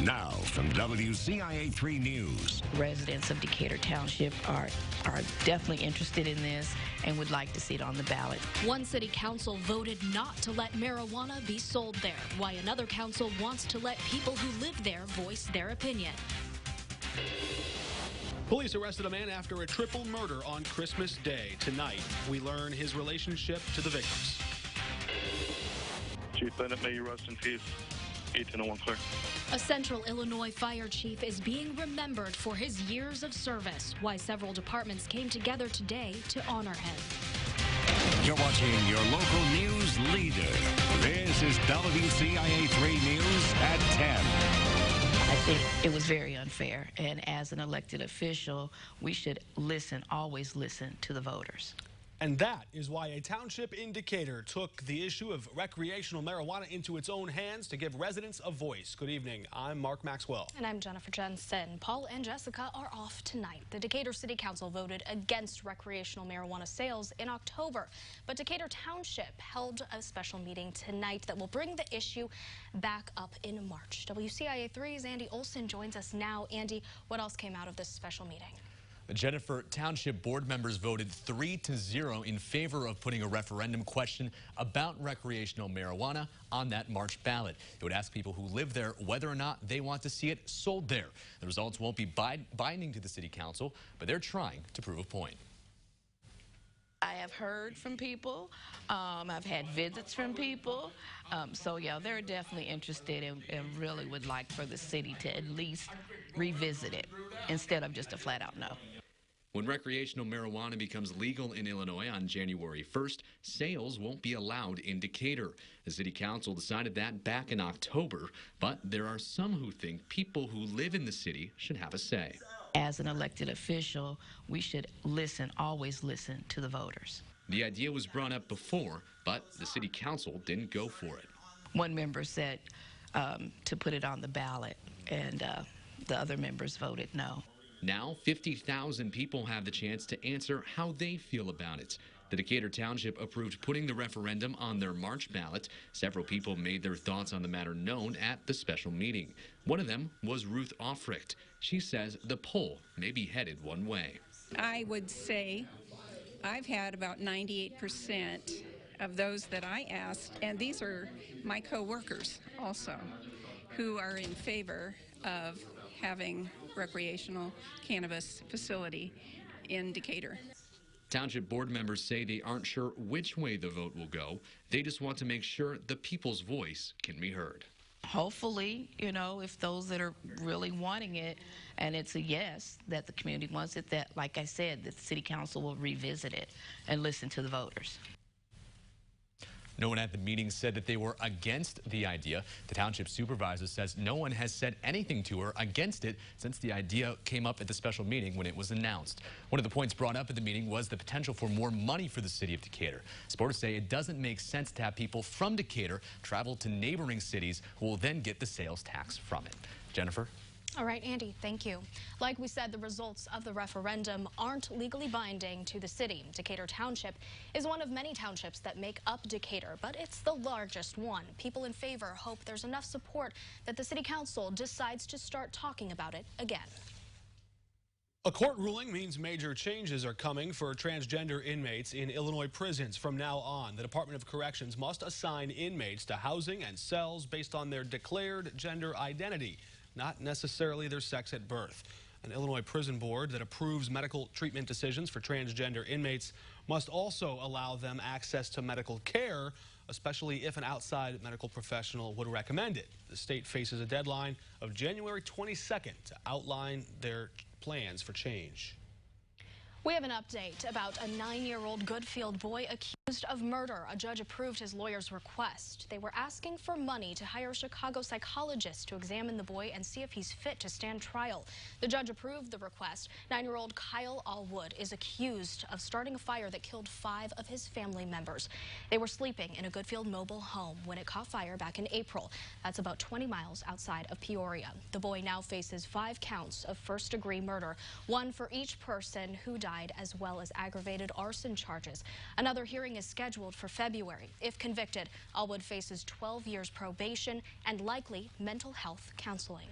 Now from WCIA3 News. Residents of Decatur Township are definitely interested in this and would like to see it on the ballot. One city council voted not to let marijuana be sold there, while another council wants to let people who live there voice their opinion. Police arrested a man after a triple murder on Christmas Day. Tonight, we learn his relationship to the victims. Chief Bennett, may you rest in peace. 1801 clear. A Central Illinois fire chief is being remembered for his years of service, why several departments came together today to honor him. You're watching your local news leader. This is WCIA3 News at 10. I think it was very unfair, and as an elected official, we should always listen to the voters. And that is why a township in Decatur took the issue of recreational marijuana into its own hands to give residents a voice. Good evening. I'm Mark Maxwell. And I'm Jennifer Jensen. Paul and Jessica are off tonight. The Decatur City Council voted against recreational marijuana sales in October, but Decatur Township held a special meeting tonight that will bring the issue back up in March. WCIA3's Andy Olson joins us now. Andy, what else came out of this special meeting? Jennifer, Township board members voted 3-0 in favor of putting a referendum question about recreational marijuana on that March ballot. It would ask people who live there whether or not they want to see it sold there. The results won't be binding to the city council, but they're trying to prove a point. I have heard from people. I've had visits from people. So, yeah, they're definitely interested and really would like for the city to at least revisit it instead of just a flat-out no. When recreational marijuana becomes legal in Illinois on January 1st, sales won't be allowed in Decatur. The city council decided that back in October, but there are some who think people who live in the city should have a say. As an elected official, we should always listen to the voters. The idea was brought up before, but the city council didn't go for it. One member said to put it on the ballot, and the other members voted no. Now, 50,000 people have the chance to answer how they feel about it. The Decatur Township approved putting the referendum on their March ballot. Several people made their thoughts on the matter known at the special meeting. One of them was Ruth Offricht. She says the poll may be headed one way. I would say I've had about 98% of those that I asked, and these are my co-workers also, who are in favor of having recreational cannabis facility in Decatur. Township board members say they aren't sure which way the vote will go. They just want to make sure the people's voice can be heard. Hopefully, if those that are really wanting it and it's a yes, that the community wants it, that, like I said, the city council will revisit it and listen to the voters. No one at the meeting said that they were against the idea. The township supervisor says no one has said anything to her against it since the idea came up at the special meeting when it was announced. One of the points brought up at the meeting was the potential for more money for the city of Decatur. Supporters say it doesn't make sense to have people from Decatur travel to neighboring cities who will then get the sales tax from it. Jennifer? All right, Andy, thank you. Like we said, the results of the referendum aren't legally binding to the city. Decatur Township is one of many townships that make up Decatur, but it's the largest one. People in favor hope there's enough support that the city council decides to start talking about it again. A court ruling means major changes are coming for transgender inmates in Illinois prisons. From now on, the Department of Corrections must assign inmates to housing and cells based on their declared gender identity, not necessarily their sex at birth. An Illinois prison board that approves medical treatment decisions for transgender inmates must also allow them access to medical care, especially if an outside medical professional would recommend it. The state faces a deadline of January 22nd to outline their plans for change. We have an update about a 9-year-old Goodfield boy accused of murder. A judge approved his lawyer's request. They were asking for money to hire a Chicago psychologist to examine the boy and see if he's fit to stand trial. The judge approved the request. 9-year-old Kyle Allwood is accused of starting a fire that killed 5 of his family members. They were sleeping in a Goodfield mobile home when it caught fire back in April. That's about 20 miles outside of Peoria. The boy now faces 5 counts of first-degree murder, 1 for each person who died, as well as aggravated arson charges. Another hearing is scheduled for February. If convicted, Allwood faces 12 years probation and likely mental health counseling.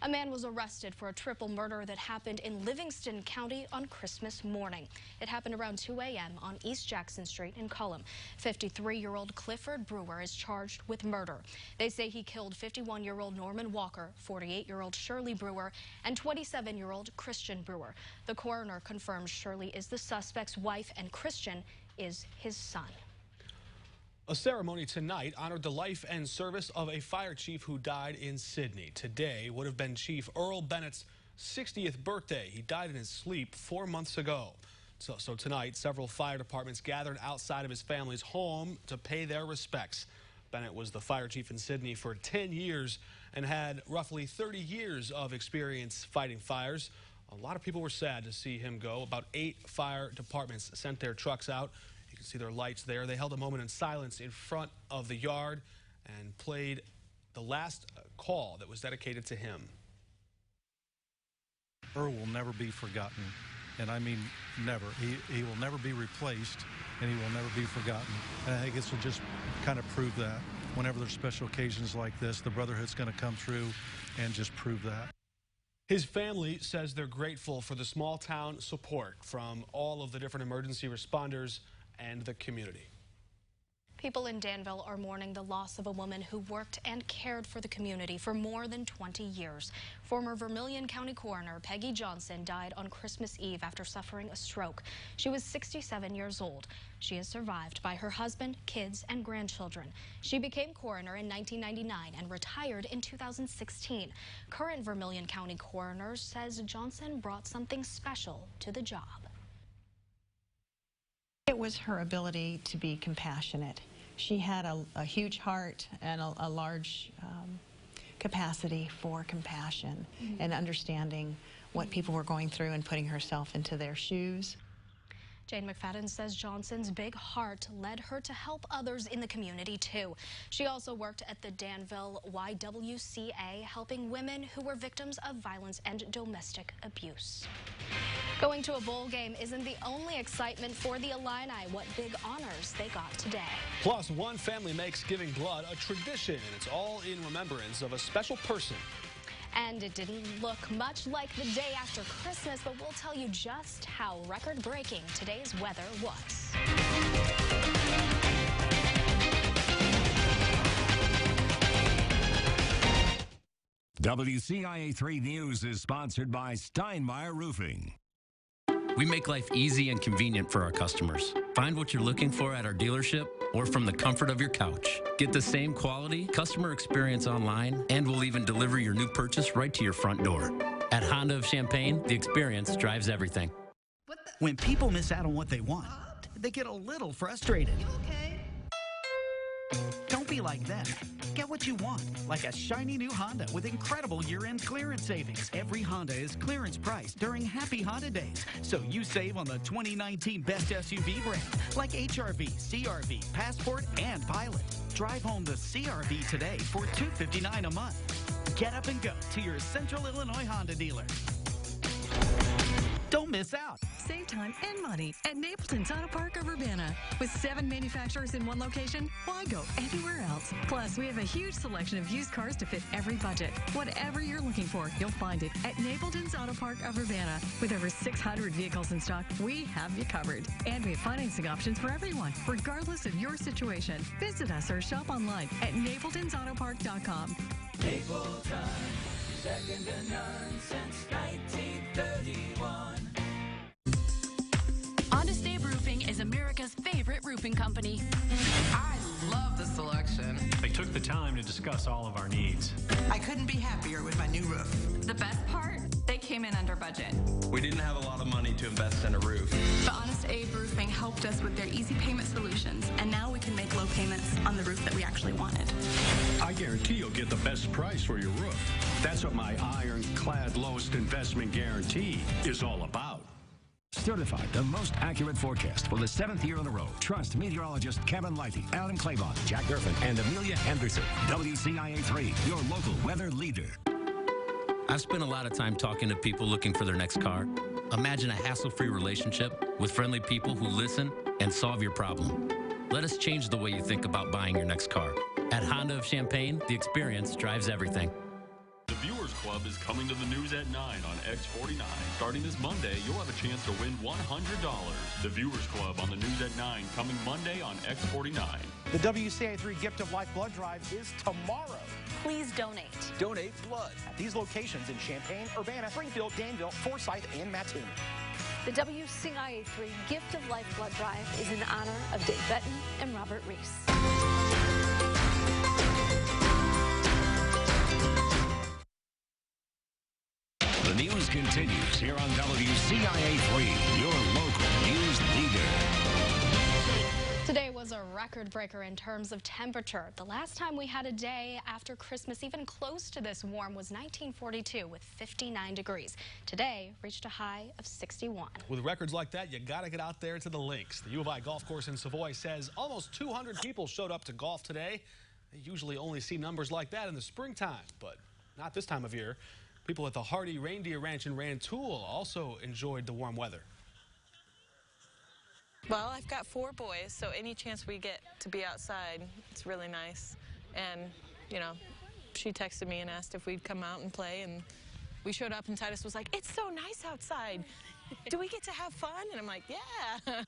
A man was arrested for a triple murder that happened in Livingston County on Christmas morning. It happened around 2 a.m. on East Jackson Street in Cullom. 53-year-old Clifford Brewer is charged with murder. They say he killed 51-year-old Norman Walker, 48-year-old Shirley Brewer, and 27-year-old Christian Brewer. The coroner confirms Shirley is the suspect's wife and Christian is his son. A ceremony tonight honored the life and service of a fire chief who died in Sydney. Today would have been Chief Earl Bennett's 60th birthday. He died in his sleep 4 months ago. So tonight, several fire departments gathered outside of his family's home to pay their respects. Bennett was the fire chief in Sydney for 10 years and had roughly 30 years of experience fighting fires. A lot of people were sad to see him go. About 8 fire departments sent their trucks out. You can see their lights there. They held a moment in silence in front of the yard and played the last call that was dedicated to him. Earl will never be forgotten, and I mean never. He will never be replaced, and he will never be forgotten. And I think this will just kind of prove that. Whenever there's special occasions like this, the Brotherhood's going to come through and just prove that. His family says they're grateful for the small town support from all of the different emergency responders and the community. People in Danville are mourning the loss of a woman who worked and cared for the community for more than 20 years. Former Vermilion County Coroner Peggy Johnson died on Christmas Eve after suffering a stroke. She was 67 years old. She is survived by her husband, kids, and grandchildren. She became coroner in 1999 and retired in 2016. Current Vermilion County Coroner says Johnson brought something special to the job. It was her ability to be compassionate. She had a huge heart and a large capacity for compassion and understanding what people were going through and putting herself into their shoes. Jane McFadden says Johnson's big heart led her to help others in the community, too. She also worked at the Danville YWCA, helping women who were victims of violence and domestic abuse. Going to a bowl game isn't the only excitement for the Illini. What big honors they got today. Plus, one family makes giving blood a tradition, and it's all in remembrance of a special person. And it didn't look much like the day after Christmas, but we'll tell you just how record-breaking today's weather was. WCIA 3 News is sponsored by Steinmeier Roofing. We make life easy and convenient for our customers. Find what you're looking for at our dealership or from the comfort of your couch. Get the same quality, customer experience online, and we'll even deliver your new purchase right to your front door. At Honda of Champaign, the experience drives everything. When people miss out on what they want, they get a little frustrated. You okay? Don't be like them. Get what you want, like a shiny new Honda with incredible year-end clearance savings. Every Honda is clearance priced during Happy Honda Days, so you save on the 2019 best SUV brands like HR-V, CR-V, Passport, and Pilot. Drive home the CR-V today for $259 a month. Get up and go to your Central Illinois Honda dealer. Don't miss out. Save time and money at Napleton's Auto Park of Urbana. With 7 manufacturers in one location, why go anywhere else? Plus, we have a huge selection of used cars to fit every budget. Whatever you're looking for, you'll find it at Napleton's Auto Park of Urbana. With over 600 vehicles in stock, we have you covered. And we have financing options for everyone, regardless of your situation. Visit us or shop online at napletonsautopark.com. Napleton, second to none since 1931. Honest Abe Roofing is America's favorite roofing company. I love the selection. They took the time to discuss all of our needs. I couldn't be happier with my new roof. The best part, they came in under budget. We didn't have a lot of money to invest in a roof. But Honest Abe Roofing helped us with their easy payment solutions, and now we can make low payments on the roof that we actually wanted. I guarantee you'll get the best price for your roof. That's what my ironclad lowest investment guarantee is all about. Certified the most accurate forecast for the 7th year in a row. Trust meteorologist Kevin Lighty, Alan Claybon, Jack Durfin, and Amelia Henderson. WCIA 3, your local weather leader. I've spent a lot of time talking to people looking for their next car. Imagine a hassle-free relationship with friendly people who listen and solve your problem. Let us change the way you think about buying your next car. At Honda of Champaign, the experience drives everything. The Viewers Club is coming to the news at 9 on X49. Starting this Monday, you'll have a chance to win $100. The Viewers Club on the news at 9, coming Monday on X49. The WCIA3 Gift of Life blood drive is tomorrow. Please donate. Donate blood at these locations in Champaign, Urbana, Springfield, Danville, Forsyth, and Mattoon. The WCIA3 Gift of Life blood drive is in honor of Dave Benton and Robert Reese. The news continues here on WCIA3, your local news leader. Today was a record breaker in terms of temperature. The last time we had a day after Christmas even close to this warm was 1942 with 59 degrees. Today reached a high of 61. With records like that, you got to get out there to the links. The U of I golf course in Savoy says almost 200 people showed up to golf today. They usually only see numbers like that in the springtime, but not this time of year. People at the Hardy Reindeer Ranch in Rantoul also enjoyed the warm weather. Well, I've got 4 boys, so any chance we get to be outside, it's really nice. And, you know, she texted me and asked if we'd come out and play, and we showed up, and Titus was like, "It's so nice outside. Do we get to have fun?" And I'm like, "Yeah."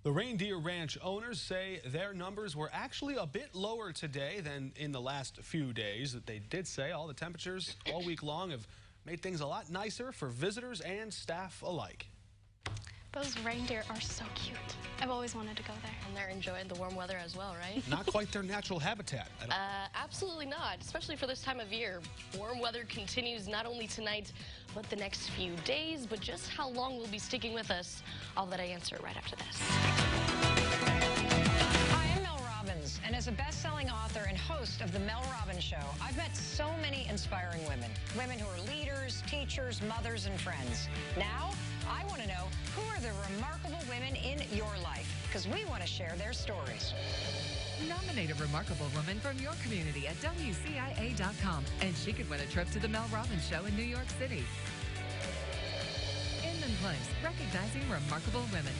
The Reindeer Ranch owners say their numbers were actually a bit lower today than in the last few days. They did say all the temperatures all week long have made things a lot nicer for visitors and staff alike. Those reindeer are so cute. I've always wanted to go there. And they're enjoying the warm weather as well, right? Not quite their natural habitat. Absolutely not, especially for this time of year. Warm weather continues not only tonight, but the next few days. But just how long will be sticking with us? All that I answer right after this. Hi, I'm Mel Robbins, and as a best-selling author and host of The Mel Robbins Show, I've met so many inspiring women. Women who are leaders, teachers, mothers, and friends. Now, I want to know, who are the remarkable women in your life? Because we want to share their stories. Nominate a remarkable woman from your community at WCIA.com, and she could win a trip to the Mel Robbins Show in New York City. Inman Place, recognizing remarkable women.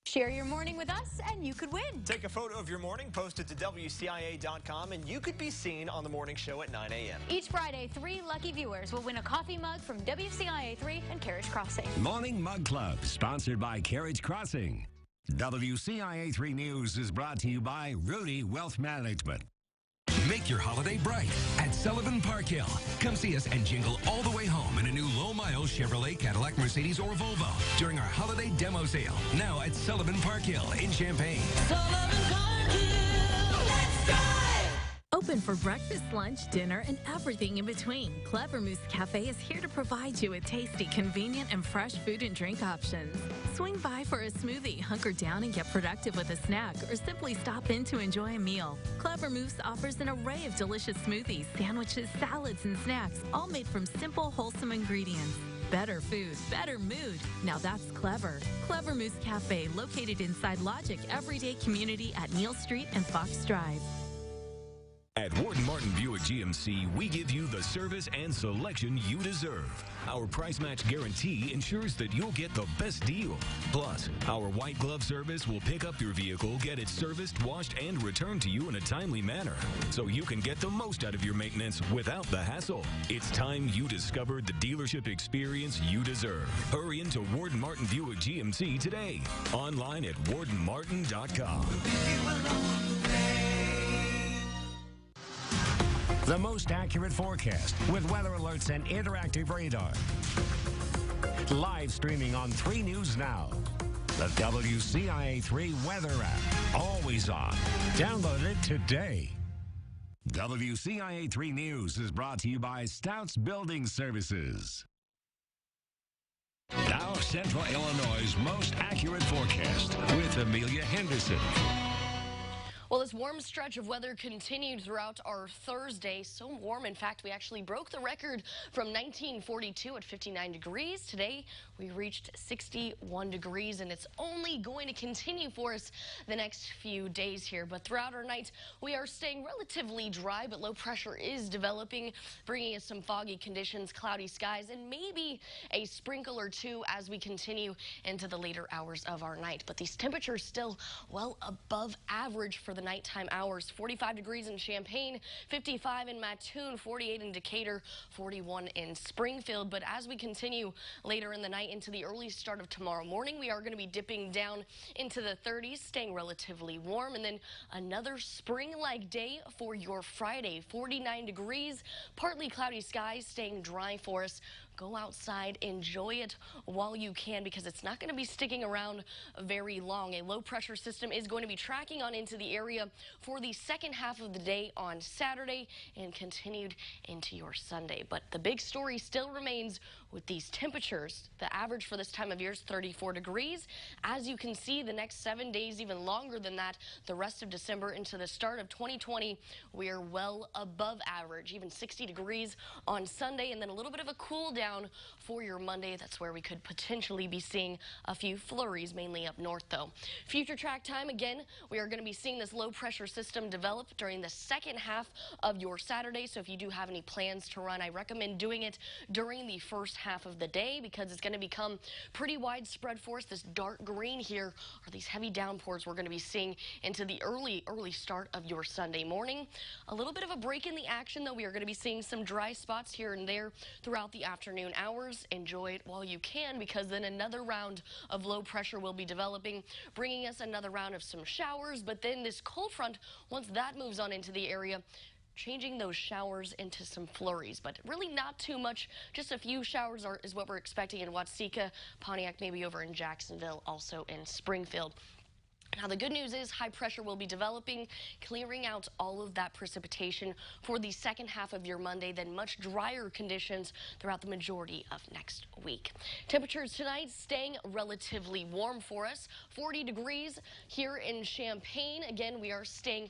Share your morning with us and you could win. Take a photo of your morning, post it to WCIA.com, and you could be seen on the morning show at 9 a.m. Each Friday, 3 lucky viewers will win a coffee mug from WCIA3 and Carriage Crossing. Morning Mug Club, sponsored by Carriage Crossing. WCIA3 News is brought to you by Rudy Wealth Management. Make your holiday bright at Sullivan Park Hill. Come see us and jingle all the way home in a new low-mile Chevrolet, Cadillac, Mercedes, or Volvo during our holiday demo sale. Now at Sullivan Park Hill in Champaign. Sullivan Park Hill, let's drive! Open for breakfast, lunch, dinner, and everything in between. Clever Moose Cafe is here to provide you with tasty, convenient, and fresh food and drink options. Swing by for a smoothie, hunker down and get productive with a snack, or simply stop in to enjoy a meal. Clever Moose offers an array of delicious smoothies, sandwiches, salads, and snacks, all made from simple, wholesome ingredients. Better food, better mood. Now that's clever. Clever Moose Cafe, located inside Logic Everyday Community at Neal Street and Fox Drive. At Ward Martin Buick GMC, we give you the service and selection you deserve. Our price match guarantee ensures that you'll get the best deal. Plus, our white glove service will pick up your vehicle, get it serviced, washed, and returned to you in a timely manner, so you can get the most out of your maintenance without the hassle. It's time you discovered the dealership experience you deserve. Hurry into Ward Martin Buick GMC today. Online at wardenmartin.com. The most accurate forecast with weather alerts and interactive radar. Live streaming on 3 News Now. The WCIA3 weather app. Always on. Download it today. WCIA3 News is brought to you by Stouts Building Services. Now Central Illinois' most accurate forecast with Amelia Henderson. Well, this warm stretch of weather continued throughout our Thursday. So warm, in fact, we actually broke the record from 1942 at 59 degrees. Today, we reached 61 degrees, and it's only going to continue for us the next few days here. But throughout our night, we are staying relatively dry, but low pressure is developing, bringing us some foggy conditions, cloudy skies, and maybe a sprinkle or two as we continue into the later hours of our night. But these temperatures still well above average for the nighttime hours. 45 degrees in Champaign, 55 in Mattoon, 48 in Decatur, 41 in Springfield. But as we continue later in the night into the early start of tomorrow morning, we are going to be dipping down into the 30s, staying relatively warm, and then another spring-like day for your Friday. 49 degrees, partly cloudy skies, staying dry for us. Go outside, enjoy it while you can, because it's not going to be sticking around very long. A low pressure system is going to be tracking on into the area for the second half of the day on Saturday and continued into your Sunday. But the big story still remains with these temperatures. The average for this time of year is 34 degrees. As you can see, the next 7 days, even longer than that, the rest of December into the start of 2020, we are well above average, even 60 degrees on Sunday, and then a little bit of a cool down for your Monday. That's where we could potentially be seeing a few flurries, mainly up north, though. Future track time, again, we are going to be seeing this low pressure system develop during the second half of your Saturday. So if you do have any plans to run, I recommend doing it during the first half of the day, because it's going to become pretty widespread for us. This dark green here are these heavy downpours we're going to be seeing into the early start of your Sunday morning. A little bit of a break in the action, though. We are going to be seeing some dry spots here and there throughout the afternoon hours. Enjoy it while you can, because then another round of low pressure will be developing, bringing us another round of some showers. But then this cold front, once that moves on into the area, changing those showers into some flurries, but really not too much. Just a few showers is what we're expecting in Watseka, Pontiac, maybe over in Jacksonville, also in Springfield. Now, the good news is high pressure will be developing, clearing out all of that precipitation for the second half of your Monday, then much drier conditions throughout the majority of next week. Temperatures tonight staying relatively warm for us. 40 degrees here in Champaign. Again, we are staying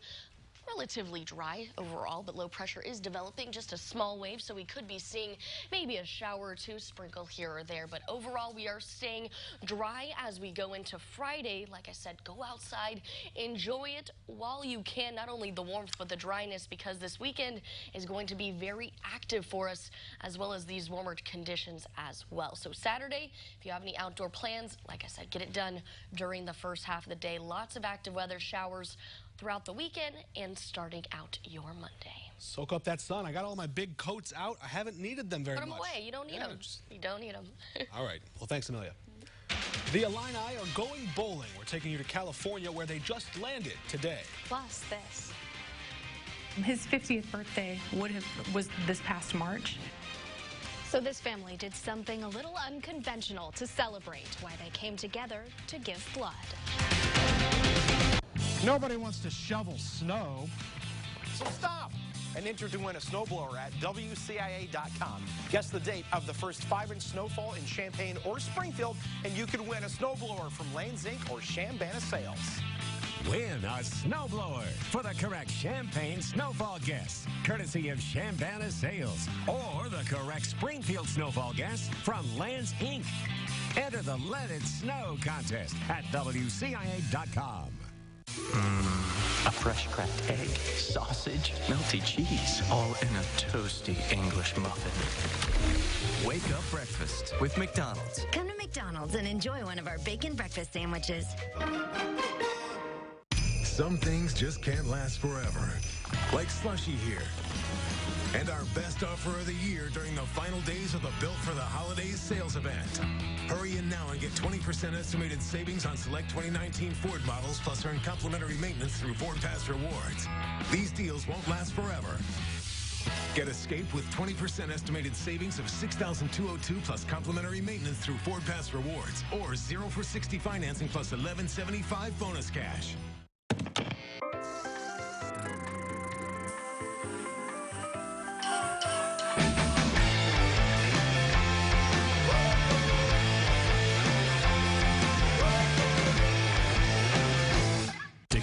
relatively dry overall, but low pressure is developing, just a small wave, so we could be seeing maybe a shower or two sprinkle here or there. But overall, we are staying dry as we go into Friday. Like I said, go outside, enjoy it while you can, not only the warmth but the dryness, because this weekend is going to be very active for us, as well as these warmer conditions as well. So Saturday, if you have any outdoor plans, like I said, get it done during the first half of the day. Lots of active weather, showers throughout the weekend and starting out your Monday. Soak up that sun. I got all my big coats out. I haven't needed them very much. Put them away. You don't need them. You don't need them. All right. Well, thanks, Amelia. The Illini are going bowling. We're taking you to California, where they just landed today. Plus this. His 50th birthday was this past March. So this family did something a little unconventional to celebrate why they came together to give blood. Nobody wants to shovel snow, so stop and enter to win a snowblower at WCIA.com. Guess the date of the first 5-inch snowfall in Champaign or Springfield, and you could win a snowblower from Lanes Inc. or Shambana Sales. Win a snowblower for the correct Champaign snowfall guess, courtesy of Shambana Sales, or the correct Springfield snowfall guess from Lands Inc. Enter the Let It Snow contest at WCIA.com. A fresh cracked egg, sausage, melty cheese, all in a toasty English muffin. Wake up breakfast with McDonald's. Come to McDonald's and enjoy one of our bacon breakfast sandwiches. Some things just can't last forever, like Slushie here. And our best offer of the year during the final days of the Built for the Holidays sales event. Hurry in now and get 20% estimated savings on select 2019 Ford models, plus earn complimentary maintenance through Ford Pass Rewards. These deals won't last forever. Get Escape with 20% estimated savings of $6,202 plus complimentary maintenance through Ford Pass Rewards, or 0 for 60 financing plus $1,175 bonus cash.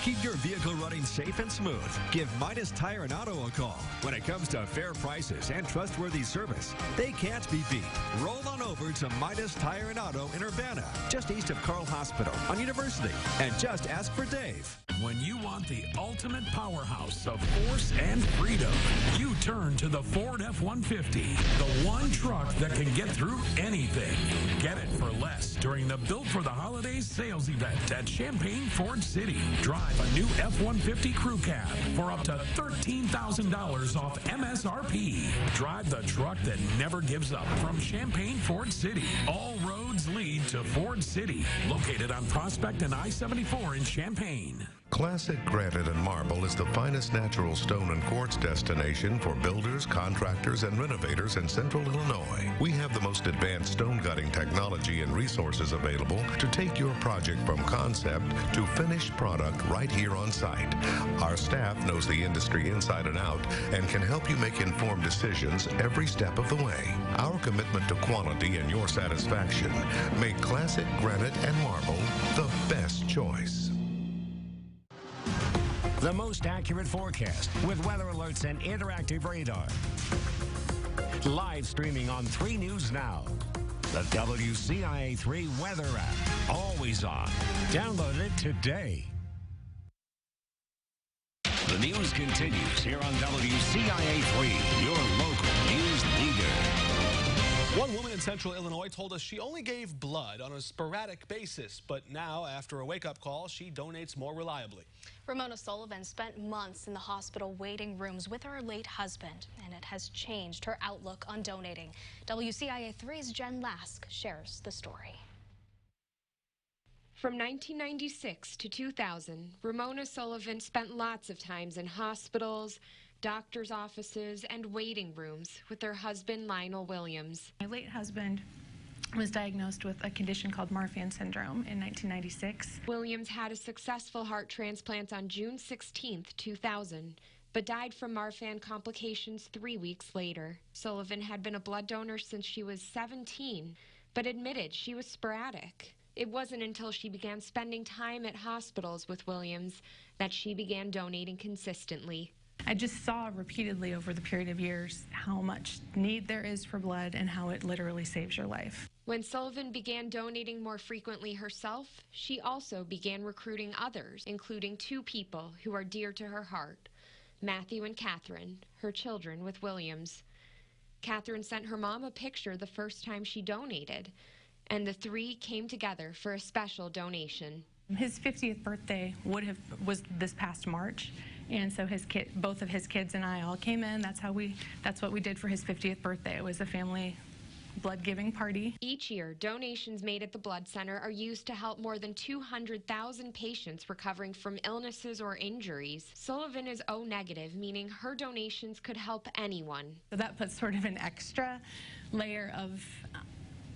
Keep your vehicle running safe and smooth. Give Midas Tire and Auto a call. When it comes to fair prices and trustworthy service, they can't be beat. Roll on over to Midas Tire and Auto in Urbana, just east of Carl Hospital on University, and just ask for Dave. When you want the ultimate powerhouse of force and freedom, you turn to to the Ford F-150, the one truck that can get through anything. Get it for less during the Built for the Holidays sales event at Champaign Ford City. Drive a new F-150 Crew Cab for up to $13,000 off MSRP. Drive the truck that never gives up from Champaign Ford City. All roads lead to Ford City, located on Prospect and I-74 in Champaign. Classic Granite and Marble is the finest natural stone and quartz destination for builders, contractors, and renovators in Central Illinois. We have the most advanced stone cutting technology and resources available to take your project from concept to finished product right here on site. Our staff knows the industry inside and out and can help you make informed decisions every step of the way. Our commitment to quality and your satisfaction make Classic Granite and Marble the best choice. The most accurate forecast with weather alerts and interactive radar. Live streaming on 3 News Now. The WCIA3 weather app. Always on. Download it today. The news continues here on WCIA3, your local news leader. One woman in Central Illinois told us she only gave blood on a sporadic basis, but now, after a wake-up call, she donates more reliably. Ramona Sullivan spent months in the hospital waiting rooms with her late husband, and it has changed her outlook on donating. WCIA3's Jen Lask shares the story. From 1996 to 2000, Ramona Sullivan spent lots of times in hospitals, doctors' offices, and waiting rooms with her husband, Lionel Williams. My late husband was diagnosed with a condition called Marfan syndrome in 1996. Williams had a successful heart transplant on June 16, 2000, but died from Marfan complications 3 weeks later. Sullivan had been a blood donor since she was 17, but admitted she was sporadic. It wasn't until she began spending time at hospitals with Williams that she began donating consistently. I just saw repeatedly over the period of years how much need there is for blood and how it literally saves your life. When Sullivan began donating more frequently herself, she also began recruiting others, including 2 people who are dear to her heart, Matthew and Catherine, her children with Williams. Catherine sent her mom a picture the first time she donated, and the 3 came together for a special donation. His 50th birthday was this past March, and so both of his kids and I all came in. That's what we did for his 50th birthday. It was a family blood giving party. Each year, donations made at the blood center are used to help more than 200,000 patients recovering from illnesses or injuries. Sullivan is O negative, meaning her donations could help anyone. So that puts sort of an extra layer of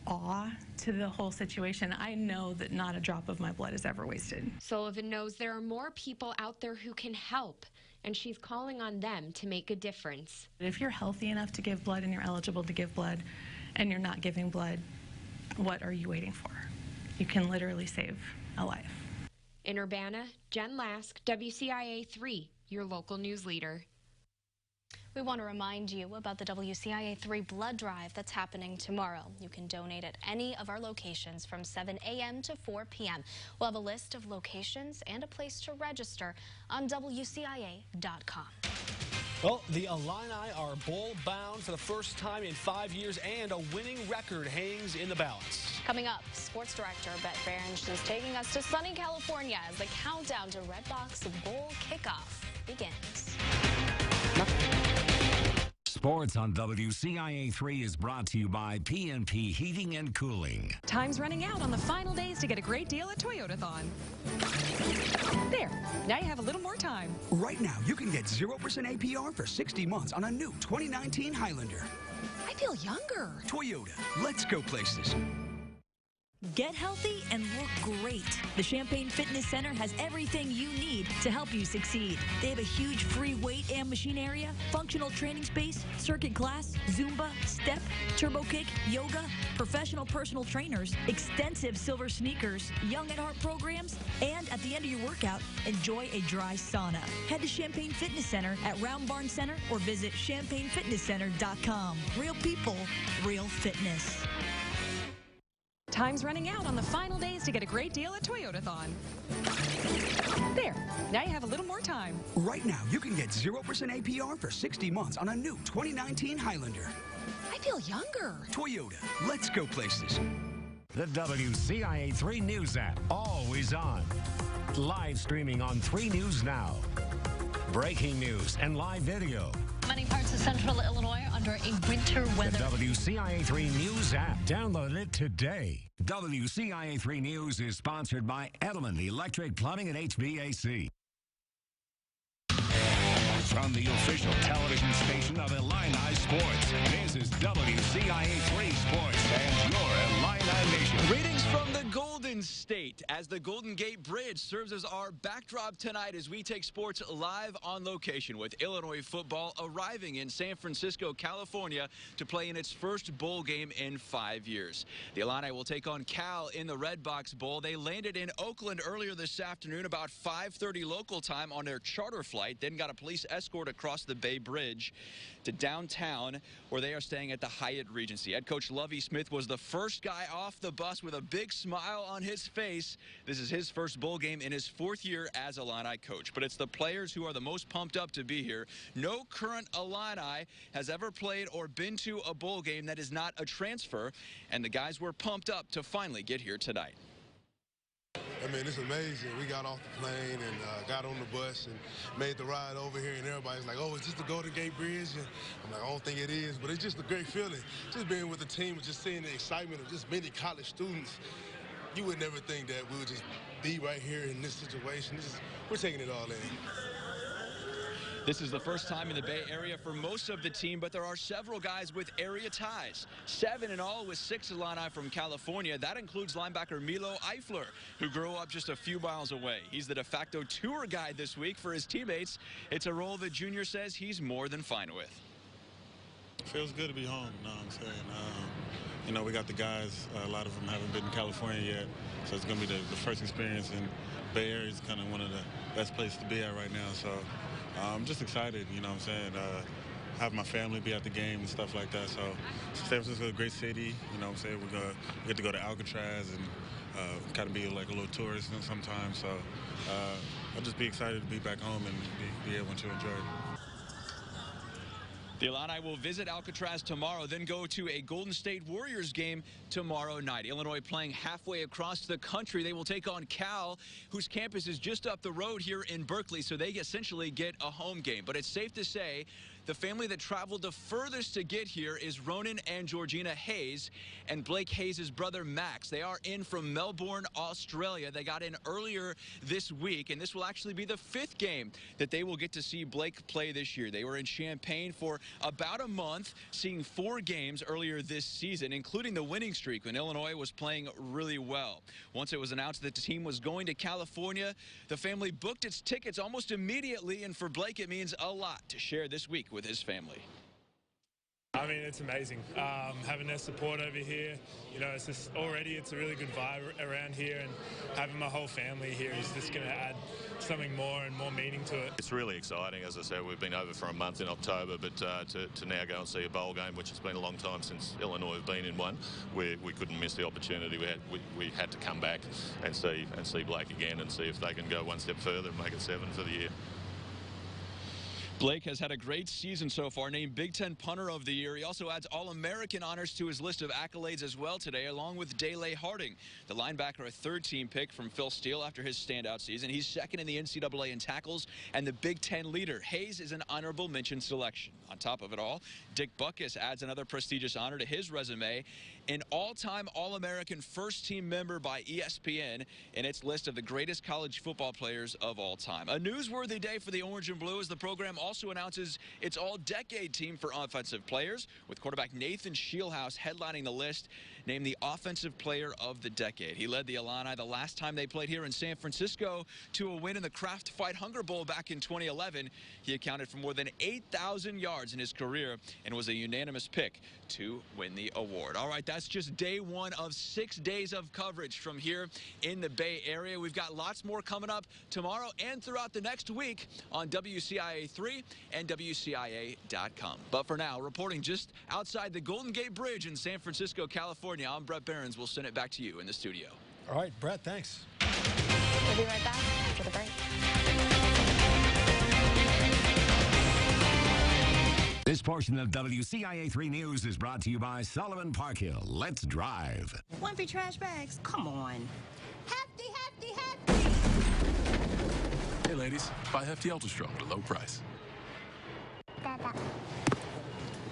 awe to the whole situation. I know that not a drop of my blood is ever wasted. Sullivan knows there are more people out there who can help, and she's calling on them to make a difference. If you're healthy enough to give blood and you're eligible to give blood and you're not giving blood, what are you waiting for? You can literally save a life. In Urbana, Jen Lask, WCIA3, your local news leader. We want to remind you about the WCIA3 blood drive that's happening tomorrow. You can donate at any of our locations from 7 a.m. to 4 p.m. We'll have a list of locations and a place to register on WCIA.com. Well, the Illini are bowl-bound for the first time in 5 years, and a winning record hangs in the balance. Coming up, sports director Bet Berensch is taking us to sunny California as the countdown to Redbox Bowl kickoff begins. Sports on WCIA3 is brought to you by PNP Heating and Cooling. Time's running out on the final days to get a great deal at Toyotathon. There, now you have a little more time. Right now, you can get 0% APR for 60 months on a new 2019 Highlander. I feel younger. Toyota, let's go places. Get healthy and look great. The Champaign Fitness Center has everything you need to help you succeed. They have a huge free weight and machine area, functional training space, circuit class, Zumba, step, turbo kick, yoga, professional personal trainers, extensive silver sneakers, young at heart programs, and at the end of your workout, enjoy a dry sauna. Head to Champaign Fitness Center at Round Barn Center or visit champagnefitnesscenter.com. Real people, real fitness. Time's running out on the final days to get a great deal at Toyotathon. There. Now you have a little more time. Right now, you can get 0% APR for 60 months on a new 2019 Highlander. I feel younger. Toyota. Let's go places. The WCIA3 News app, always on. Live streaming on 3 News Now. Breaking news and live video. Many parts of central Illinois under a winter weather. The WCIA3 News app. Download it today. WCIA3 News is sponsored by Edelman Electric Plumbing and HVAC. From the official television station of Illini Sports, this is WCIA3 Sports and your Illini Nation. Greetings from the Golden State as the Golden Gate Bridge serves as our backdrop tonight as we take sports live on location with Illinois football arriving in San Francisco, California to play in its first bowl game in 5 years. The Illini will take on Cal in the Red Box Bowl. They landed in Oakland earlier this afternoon about 5:30 local time on their charter flight, then got a police escort across the Bay Bridge to downtown where they are staying at the Hyatt Regency. Head coach Lovie Smith was the first guy off the bus with a big smile on his face. This is his first bowl game in his 4th year as Illini coach. But it's the players who are the most pumped up to be here. No current Illini has ever played or been to a bowl game that is not a transfer, and the guys were pumped up to finally get here tonight. I mean, it's amazing. We got off the plane and got on the bus and made the ride over here, and everybody's like, oh, is this the Golden Gate Bridge? And I'm like, I don't think it is, but it's just a great feeling. Just being with the team and just seeing the excitement of just many college students. You would never think that we would just be right here in this situation. We're taking it all in. This is the first time in the Bay Area for most of the team, but there are several guys with area ties. 7 in all with 6 Illini from California. That includes linebacker Milo Eifler, who grew up just a few miles away. He's the de facto tour guide this week for his teammates. It's a role that Junior says he's more than fine with. Feels good to be home, you know what I'm saying? You know, we got the guys, a lot of them haven't been in California yet, so it's going to be the first experience, and Bay Area is kind of one of the best places to be at right now, so I'm just excited, you know what I'm saying? Have my family be at the game and stuff like that, so San Francisco is a great city, you know what I'm saying? We get to go to Alcatraz and kind of be like a little tourist sometimes, so I'll just be excited to be back home and be able to enjoy it. The Illini will visit Alcatraz tomorrow, then go to a Golden State Warriors game tomorrow night. Illinois playing halfway across the country. They will take on Cal, whose campus is just up the road here in Berkeley, so they essentially get a home game. But it's safe to say the family that traveled the furthest to get here is Ronan and Georgina Hayes and Blake Hayes' brother Max. They are in from Melbourne, Australia. They got in earlier this week, and this will actually be the 5th game that they will get to see Blake play this year. They were in Champaign for about a month, seeing 4 games earlier this season, including the winning streak when Illinois was playing really well. Once it was announced that the team was going to California, the family booked its tickets almost immediately, and for Blake, it means a lot to share this week with his family. I mean, it's amazing having their support over here. You know, it's just already it's a really good vibe around here, and having my whole family here is just going to add something more and more meaning to it. It's really exciting. As I said, we've been over for a month in October, but to now go and see a bowl game, which has been a long time since Illinois have been in one, we couldn't miss the opportunity. We had to come back and see Blake again and see if they can go one step further and make it 7 for the year. Blake has had a great season so far, named Big Ten Punter of the Year. He also adds All-American honors to his list of accolades as well today, along with Dele Harding, the linebacker, a 3rd-team pick from Phil Steele after his standout season. He's 2nd in the NCAA in tackles and the Big Ten leader. Hayes is an honorable mention selection. On top of it all, Dick Butkus adds another prestigious honor to his resume, an all-time All-American 1st-team member by ESPN in its list of the greatest college football players of all time. A newsworthy day for the Orange and Blue as the program also announces its all-decade team for offensive players, with quarterback Nathan Scheelhaase headlining the list, named the Offensive Player of the Decade. He led the Illini the last time they played here in San Francisco to a win in the Kraft Fight Hunger Bowl back in 2011. He accounted for more than 8,000 yards in his career and was a unanimous pick to win the award. All right, that's just day 1 of 6 days of coverage from here in the Bay Area. We've got lots more coming up tomorrow and throughout the next week on WCIA3 and WCIA.com. But for now, reporting just outside the Golden Gate Bridge in San Francisco, California, California. I'm Brett Behrens. We'll send it back to you in the studio. All right, Brett, thanks. We'll be right back after the break. This portion of WCIA3 News is brought to you by Sullivan Parkhill. Let's drive. One for trash bags? Come on. Hefty, hefty, hefty. Hey, ladies. Buy Hefty Ultra Strong at a low price.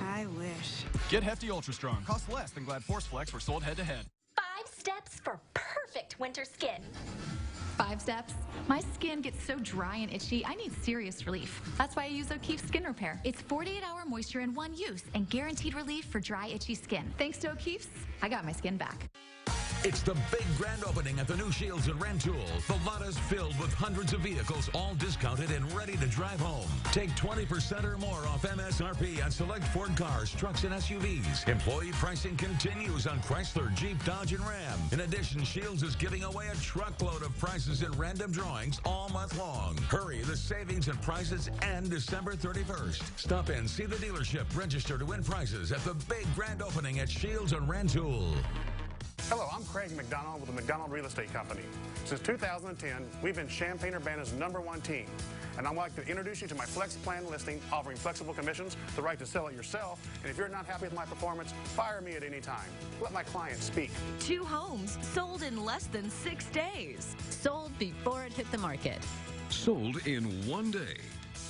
I wish. Get Hefty Ultra Strong. Costs less than Glad Force Flex were sold head-to-head. 5 steps for perfect winter skin. 5 steps. My skin gets so dry and itchy, I need serious relief. That's why I use O'Keefe Skin Repair. It's 48-hour moisture in one use and guaranteed relief for dry, itchy skin. Thanks to O'Keefe's, I got my skin back. It's the big grand opening at the new Shields at Rantoul. The lot is filled with hundreds of vehicles, all discounted and ready to drive home. Take 20% or more off MSRP on select Ford cars, trucks, and SUVs. Employee pricing continues on Chrysler, Jeep, Dodge, and Ram. In addition, Shields is giving away a truckload of prizes in random drawings all month long. Hurry, the savings and prizes end December 31st. Stop in, see the dealership, register to win prizes at the big grand opening at Shields at Rantoul. Hello, I'm Craig McDonald with the McDonald Real Estate Company. Since 2010, we've been Champaign-Urbana's #1 team. And I'd like to introduce you to my Flex Plan listing, offering flexible commissions, the right to sell it yourself, and if you're not happy with my performance, fire me at any time. Let my clients speak. 2 homes sold in less than 6 days. Sold before it hit the market. Sold in 1 day.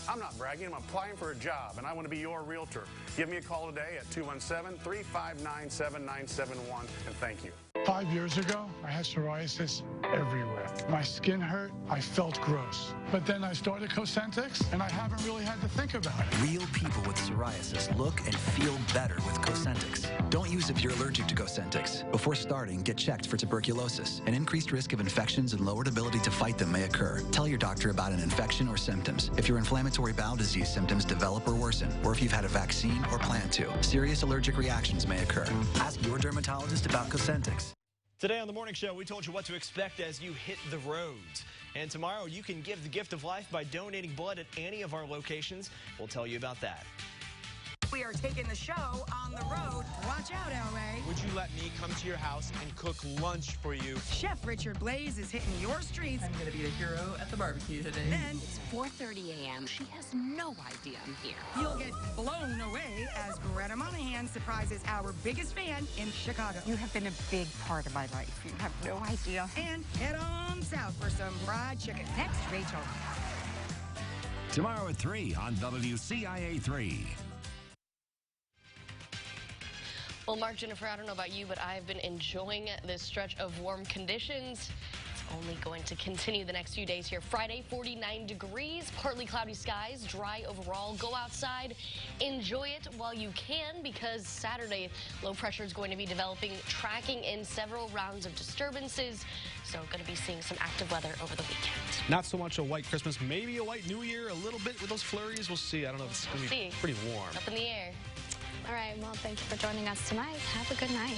I'm not bragging, I'm applying for a job, and I want to be your realtor. Give me a call today at 217-359-7971, and thank you. 5 years ago, I had psoriasis everywhere. My skin hurt, I felt gross. But then I started Cosentyx, and I haven't really had to think about it. Real people with psoriasis look and feel better with Cosentyx. Don't use if you're allergic to Cosentyx. Before starting, get checked for tuberculosis. An increased risk of infections and lowered ability to fight them may occur. Tell your doctor about an infection or symptoms. If your inflammatory bowel disease symptoms develop or worsen, or if you've had a vaccine or plan to, serious allergic reactions may occur. Ask your dermatologist about Cosentyx. Today on The Morning Show, we told you what to expect as you hit the roads. And tomorrow, you can give the gift of life by donating blood at any of our locations. We'll tell you about that. We are taking the show on the road. Watch out, Elway. Would you let me come to your house and cook lunch for you? Chef Richard Blaze is hitting your streets. I'm going to be the hero at the barbecue today. Then it's 4:30 a.m. She has no idea I'm here. You'll get blown away as Greta Monahan surprises our biggest fan in Chicago. You have been a big part of my life. You have no idea. And head on south for some fried chicken. Next, Rachel. Tomorrow at 3 on WCIA3. Well, Mark, Jennifer, I don't know about you, but I've been enjoying this stretch of warm conditions. It's only going to continue the next few days here. Friday, 49 degrees, partly cloudy skies, dry overall. Go outside, enjoy it while you can, because Saturday, low pressure is going to be developing, tracking in several rounds of disturbances. So going to be seeing some active weather over the weekend. Not so much a white Christmas, maybe a white New Year, a little bit with those flurries. We'll see. I don't know if it's going to be pretty warm. Up in the air. All right, well, thank you for joining us tonight. Have a good night.